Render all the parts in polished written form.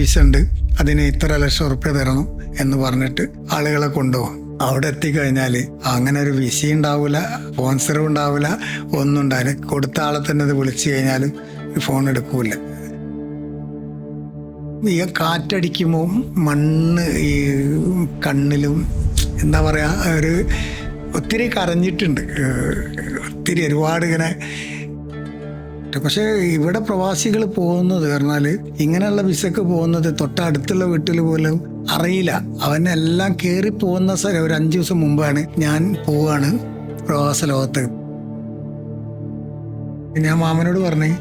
Visa ഉണ്ട്, അതിന് ഇത്ര ലക്ഷം ഉറുപ്പ്യ തരണം എന്ന് പറഞ്ഞിട്ട് ആളുകളെ കൊണ്ടുപോകും. അവിടെ എത്തിക്കഴിഞ്ഞാൽ അങ്ങനെ ഒരു വിസ ഉണ്ടാവില്ല, സ്പോൺസറും ഉണ്ടാവില്ല, ഒന്നും ഉണ്ടാവില്ല. കൊടുത്ത ആളെ തന്നെ അത് വിളിച്ചു കഴിഞ്ഞാലും ഫോൺ എടുക്കൂല. ഈ കാറ്റടിക്കുമ്പോൾ മണ്ണ് ഈ കണ്ണിലും എന്താ പറയുക, ഒരു ഒത്തിരി കരഞ്ഞിട്ടുണ്ട്, ഒത്തിരി ഒരുപാട് ഇങ്ങനെ. പക്ഷേ ഇവിടെ പ്രവാസികൾ പോകുന്നത് പറഞ്ഞാൽ ഇങ്ങനെയുള്ള വിസക്ക് പോകുന്നത് തൊട്ടടുത്തുള്ള വീട്ടിൽ പോലും അറിയില്ല. അവനെല്ലാം കയറി പോകുന്ന ഒരു 5 ദിവസം മുമ്പാണ് ഞാൻ പോവാണ് പ്രവാസ ലോകത്ത്. ഞാൻ മാമനോട് പറഞ്ഞേ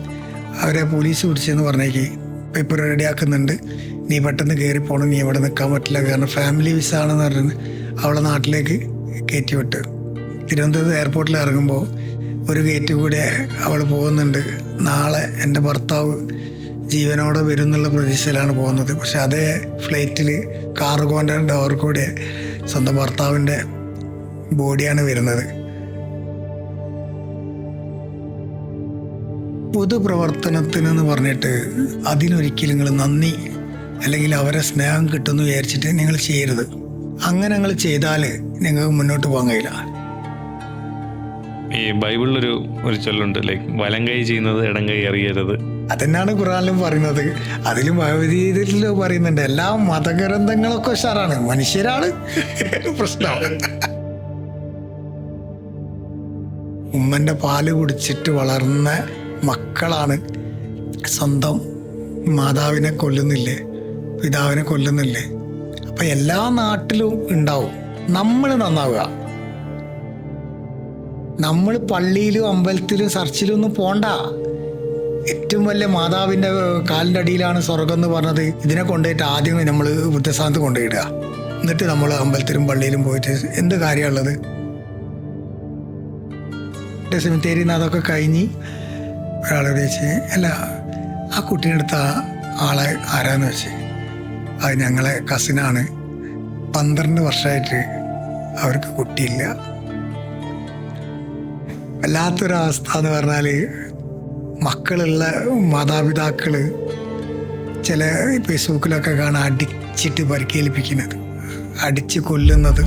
അവരെ പോലീസ് പിടിച്ചെന്ന് പറഞ്ഞേക്ക് പേപ്പർ റെഡിയാക്കുന്നുണ്ട്, നീ പെട്ടെന്ന് കയറി പോകണം, നീ ഇവിടെ നിൽക്കാൻ പറ്റില്ല, കാരണം ഫാമിലി വിസ ആണെന്ന് പറഞ്ഞ് അവളെ നാട്ടിലേക്ക് കയറ്റി വിട്ട്. തിരുവനന്തപുരത്ത് എയർപോർട്ടിൽ ഇറങ്ങുമ്പോൾ ഒരു ഗേറ്റ് കൂടെ അവൾ പോകുന്നുണ്ട്. നാളെ എൻ്റെ ഭർത്താവ് ജീവനോടെ വരും എന്നുള്ള പ്രതീക്ഷയിലാണ് പോകുന്നത്. പക്ഷെ അതേ ഫ്ലൈറ്റിൽ കാർഗോൻ്റെ ഡോർ കൂടെ സ്വന്തം ഭർത്താവിൻ്റെ ബോഡിയാണ് വരുന്നത്. പൊതുപ്രവർത്തനത്തിനെന്ന് പറഞ്ഞിട്ട് അതിനൊരിക്കലും നിങ്ങൾ നന്ദി അല്ലെങ്കിൽ അവരെ സ്നേഹം കിട്ടുമെന്ന് വിചാരിച്ചിട്ട് നിങ്ങൾ ചെയ്യരുത്. അങ്ങനെ നിങ്ങൾ ചെയ്താൽ നിങ്ങൾക്ക് മുന്നോട്ട് പോകാൻ കഴിയില്ല. ഈ ബൈബിളിലൊരു ചൊല്ലുണ്ട്, ലൈക്ക് വലം കൈ ചെയ്യുന്നത് ഇടം കൈ അറിയരുത്. അതെന്നാണ് ഖുർആനിലും പറയുന്നത്, അതിലും ഭഗവത്ഗീതയിലും പറയുന്നുണ്ട്. എല്ലാ മതഗ്രന്ഥങ്ങളൊക്കെ ഉഷാറാണ്, മനുഷ്യരാണ് പ്രശ്നമാണ്. ഉമ്മൻ്റെ പാല് കുടിച്ചിട്ട് വളർന്ന മക്കളാണ് സ്വന്തം മാതാവിനെ കൊല്ലുന്നില്ലേ, പിതാവിനെ കൊല്ലുന്നില്ലേ. അപ്പം എല്ലാ നാട്ടിലും ഉണ്ടാവും. നമ്മൾ നന്നാവുക. നമ്മൾ പള്ളിയിലും അമ്പലത്തിലും ചർച്ചിലും ഒന്നും പോണ്ട. ഏറ്റവും വലിയ മാതാവിൻ്റെ കാലിൻ്റെ അടിയിലാണ് സ്വർഗം എന്ന് പറഞ്ഞത്. ഇതിനെ കൊണ്ടുപോയിട്ട് ആദ്യം നമ്മൾ വൃദ്ധസ്ഥാനത്ത് കൊണ്ടുപോയിടുക, എന്നിട്ട് നമ്മൾ അമ്പലത്തിലും പള്ളിയിലും പോയിട്ട് എന്ത് കാര്യമുള്ളത്? സെമിത്തേരിയിൽ നിന്ന് അതൊക്കെ കഴിഞ്ഞ് ഒരാളോട് ചോദിച്ച്, അല്ല ആ കുട്ടീനെടുത്ത ആളെ ആരാന്ന് വെച്ച്, അത് ഞങ്ങളെ കസിനാണ്, 12 വർഷമായിട്ട് അവർക്ക് കുട്ടിയില്ല. വല്ലാത്തൊരവസ്ഥ എന്ന് പറഞ്ഞാൽ മക്കളുള്ള മാതാപിതാക്കൾ ചില ഫേസ്ബുക്കിലൊക്കെ കാണാൻ അടിച്ചിട്ട് പരിക്കേൽപ്പിക്കുന്നത്, അടിച്ച് കൊല്ലുന്നത്.